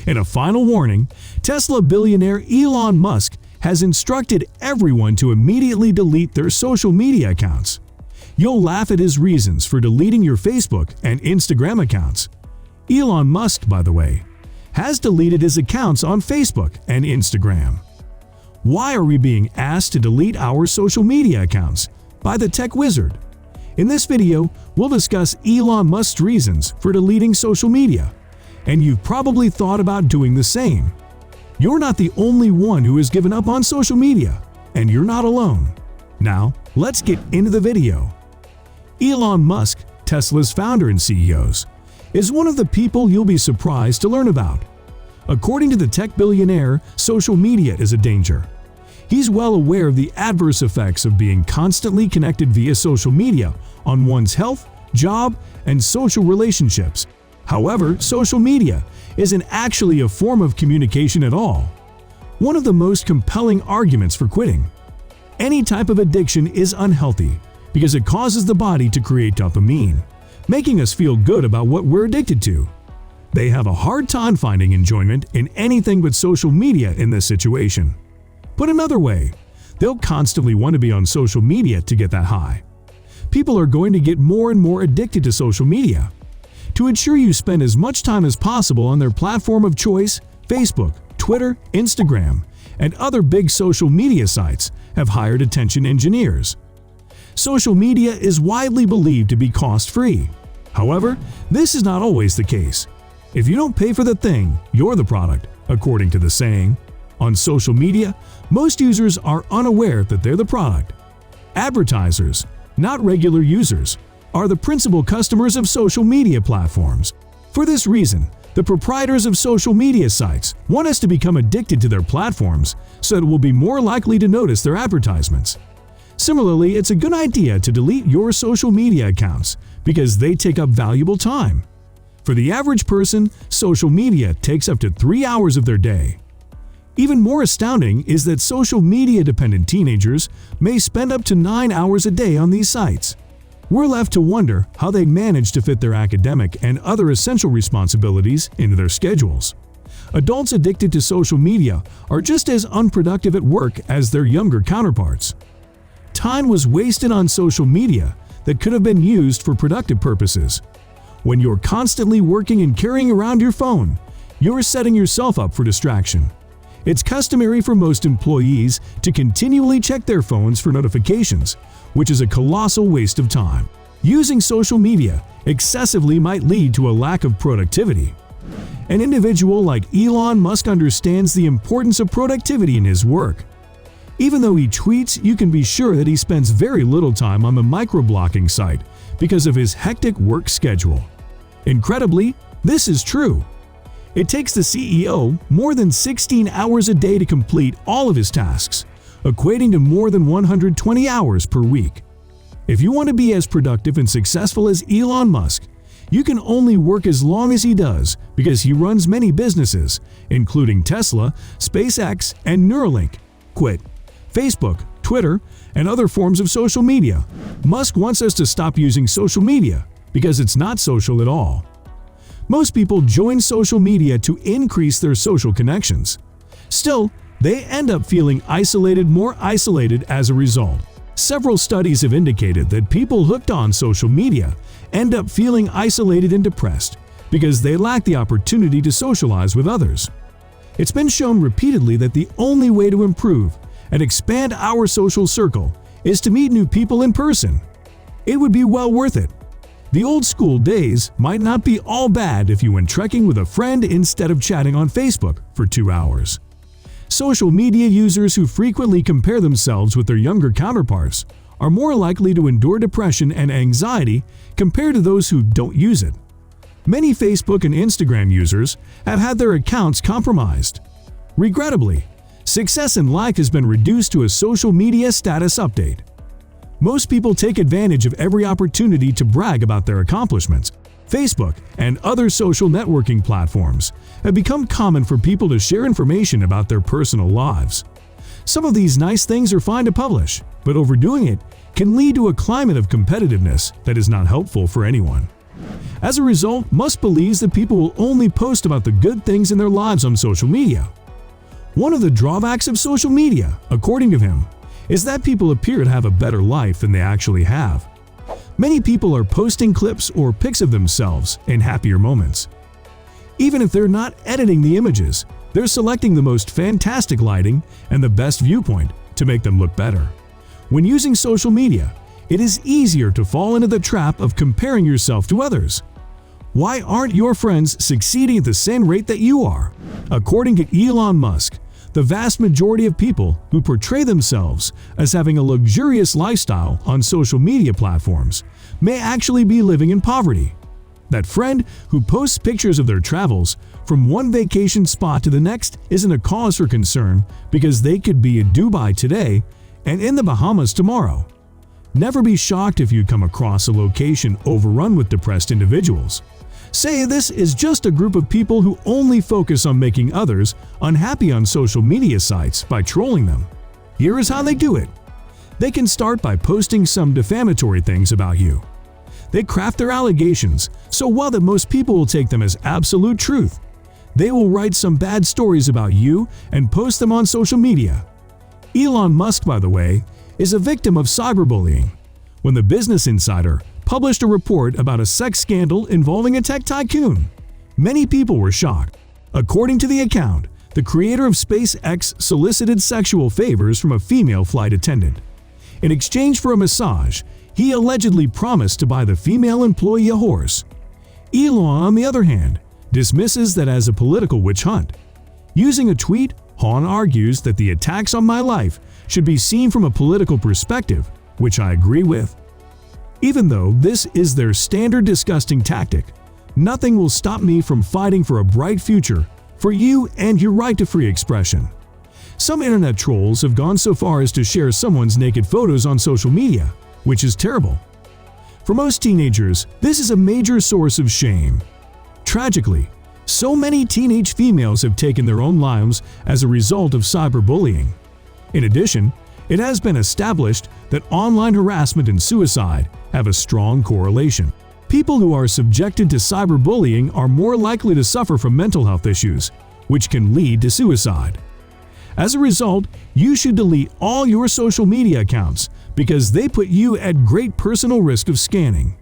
In a final warning, Tesla billionaire Elon Musk has instructed everyone to immediately delete their social media accounts. You'll laugh at his reasons for deleting your Facebook and Instagram accounts. Elon Musk, by the way, has deleted his accounts on Facebook and Instagram. Why are we being asked to delete our social media accounts by the tech wizard? In this video, we'll discuss Elon Musk's reasons for deleting social media, and you've probably thought about doing the same. You're not the only one who has given up on social media, and you're not alone. Now, let's get into the video. Elon Musk, Tesla's founder and CEO, is one of the people you'll be surprised to learn about. According to the tech billionaire, social media is a danger. He's well aware of the adverse effects of being constantly connected via social media on one's health, job, and social relationships. However, social media isn't actually a form of communication at all. One of the most compelling arguments for quitting. Any type of addiction is unhealthy because it causes the body to create dopamine, making us feel good about what we're addicted to. They have a hard time finding enjoyment in anything but social media in this situation. Put another way, they'll constantly want to be on social media to get that high. People are going to get more and more addicted to social media. To ensure you spend as much time as possible on their platform of choice, Facebook, Twitter, Instagram, and other big social media sites have hired attention engineers. Social media is widely believed to be cost-free. However, this is not always the case. If you don't pay for the thing, you're the product, according to the saying. On social media, most users are unaware that they're the product. Advertisers, not regular users, are the principal customers of social media platforms. For this reason, the proprietors of social media sites want us to become addicted to their platforms so that we'll be more likely to notice their advertisements. Similarly, it's a good idea to delete your social media accounts because they take up valuable time. For the average person, social media takes up to 3 hours of their day. Even more astounding is that social media-dependent teenagers may spend up to 9 hours a day on these sites. We're left to wonder how they manage to fit their academic and other essential responsibilities into their schedules. Adults addicted to social media are just as unproductive at work as their younger counterparts. Time was wasted on social media that could have been used for productive purposes. When you're constantly working and carrying around your phone, you're setting yourself up for distraction. It's customary for most employees to continually check their phones for notifications, which is a colossal waste of time. Using social media excessively might lead to a lack of productivity. An individual like Elon Musk understands the importance of productivity in his work. Even though he tweets, you can be sure that he spends very little time on the microblocking site because of his hectic work schedule. Incredibly, this is true. It takes the CEO more than 16 hours a day to complete all of his tasks, equating to more than 120 hours per week. If you want to be as productive and successful as Elon Musk, you can only work as long as he does because he runs many businesses, including Tesla, SpaceX, and Neuralink. Quit Facebook, Twitter, and other forms of social media. Musk wants us to stop using social media because it's not social at all. Most people join social media to increase their social connections. Still, they end up feeling more isolated as a result. Several studies have indicated that people hooked on social media end up feeling isolated and depressed because they lack the opportunity to socialize with others. It's been shown repeatedly that the only way to improve and expand our social circle is to meet new people in person. It would be well worth it. The old school days might not be all bad if you went trekking with a friend instead of chatting on Facebook for 2 hours. Social media users who frequently compare themselves with their younger counterparts are more likely to endure depression and anxiety compared to those who don't use it. Many Facebook and Instagram users have had their accounts compromised. Regrettably, success in life has been reduced to a social media status update. Most people take advantage of every opportunity to brag about their accomplishments. Facebook and other social networking platforms have become common for people to share information about their personal lives. Some of these nice things are fine to publish, but overdoing it can lead to a climate of competitiveness that is not helpful for anyone. As a result, Musk believes that people will only post about the good things in their lives on social media. One of the drawbacks of social media, according to him, is that people appear to have a better life than they actually have. Many people are posting clips or pics of themselves in happier moments. Even if they're not editing the images, they're selecting the most fantastic lighting and the best viewpoint to make them look better. When using social media, it is easier to fall into the trap of comparing yourself to others. Why aren't your friends succeeding at the same rate that you are? According to Elon Musk, the vast majority of people who portray themselves as having a luxurious lifestyle on social media platforms may actually be living in poverty. That friend who posts pictures of their travels from one vacation spot to the next isn't a cause for concern because they could be in Dubai today and in the Bahamas tomorrow. Never be shocked if you come across a location overrun with depressed individuals. Say this is just a group of people who only focus on making others unhappy on social media sites by trolling them. Here is how they do it. They can start by posting some defamatory things about you. They craft their allegations so well that most people will take them as absolute truth. They will write some bad stories about you and post them on social media. Elon Musk, by the way, is a victim of cyberbullying. When the Business Insider published a report about a sex scandal involving a tech tycoon, many people were shocked. According to the account, the creator of SpaceX solicited sexual favors from a female flight attendant. In exchange for a massage, he allegedly promised to buy the female employee a horse. Elon, on the other hand, dismisses that as a political witch hunt. Using a tweet, Han argues that the attacks on my life should be seen from a political perspective, which I agree with. Even though this is their standard disgusting tactic, nothing will stop me from fighting for a bright future for you and your right to free expression. Some internet trolls have gone so far as to share someone's naked photos on social media, which is terrible. For most teenagers, this is a major source of shame. Tragically, so many teenage females have taken their own lives as a result of cyberbullying. In addition, it has been established that online harassment and suicide have a strong correlation. People who are subjected to cyberbullying are more likely to suffer from mental health issues, which can lead to suicide. As a result, you should delete all your social media accounts because they put you at great personal risk of scanning.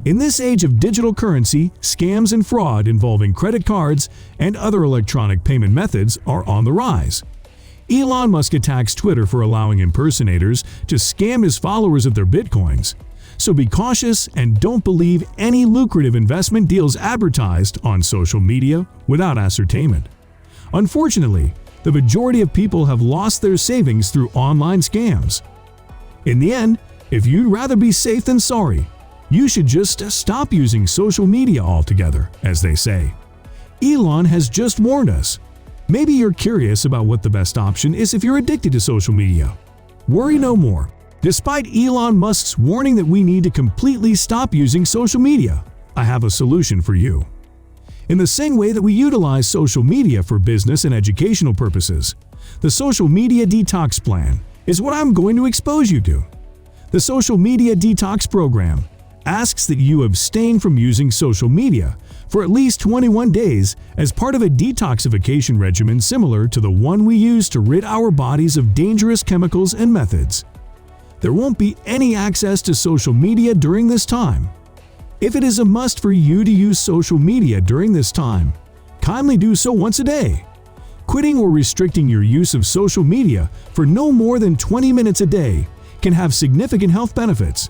In this age of digital currency, scams and fraud involving credit cards and other electronic payment methods are on the rise. Elon Musk attacks Twitter for allowing impersonators to scam his followers of their bitcoins. So be cautious and don't believe any lucrative investment deals advertised on social media without ascertainment. Unfortunately, the majority of people have lost their savings through online scams. In the end, if you'd rather be safe than sorry, you should just stop using social media altogether, as they say. Elon has just warned us. Maybe you're curious about what the best option is if you're addicted to social media. Worry no more. Despite Elon Musk's warning that we need to completely stop using social media, I have a solution for you. In the same way that we utilize social media for business and educational purposes, the Social Media Detox Plan is what I'm going to expose you to. The Social Media Detox Program asks that you abstain from using social media for at least 21 days as part of a detoxification regimen similar to the one we use to rid our bodies of dangerous chemicals and methods. There won't be any access to social media during this time. If it is a must for you to use social media during this time, kindly do so once a day. Quitting or restricting your use of social media for no more than 20 minutes a day can have significant health benefits.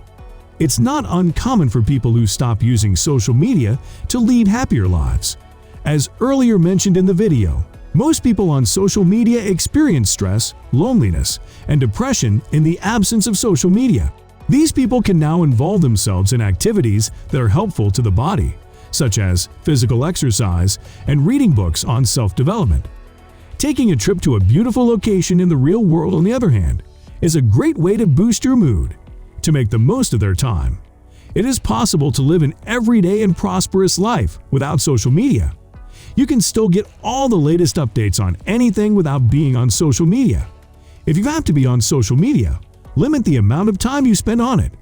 It's not uncommon for people who stop using social media to lead happier lives. As earlier mentioned in the video, most people on social media experience stress, loneliness, and depression in the absence of social media. These people can now involve themselves in activities that are helpful to the body, such as physical exercise and reading books on self-development. Taking a trip to a beautiful location in the real world, on the other hand, is a great way to boost your mood. To make the most of their time. It is possible to live an everyday and prosperous life without social media. You can still get all the latest updates on anything without being on social media. If you have to be on social media, limit the amount of time you spend on it.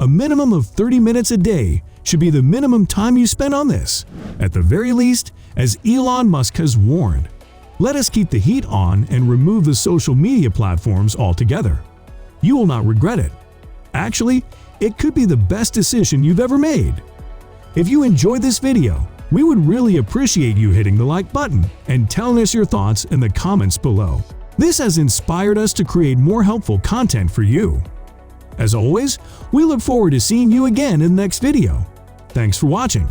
A minimum of 30 minutes a day should be the minimum time you spend on this. At the very least, as Elon Musk has warned, let us keep the heat on and remove the social media platforms altogether. You will not regret it. Actually, it could be the best decision you've ever made. If you enjoyed this video, we would really appreciate you hitting the like button and telling us your thoughts in the comments below. This has inspired us to create more helpful content for you. As always, we look forward to seeing you again in the next video. Thanks for watching.